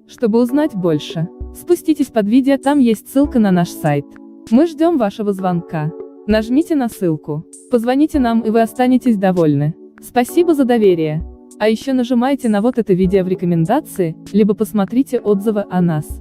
Чтобы узнать больше, спуститесь под видео, там есть ссылка на наш сайт. Мы ждем вашего звонка. Нажмите на ссылку, позвоните нам, и вы останетесь довольны. Спасибо за доверие. А еще нажимайте на вот это видео в рекомендации, либо посмотрите отзывы о нас.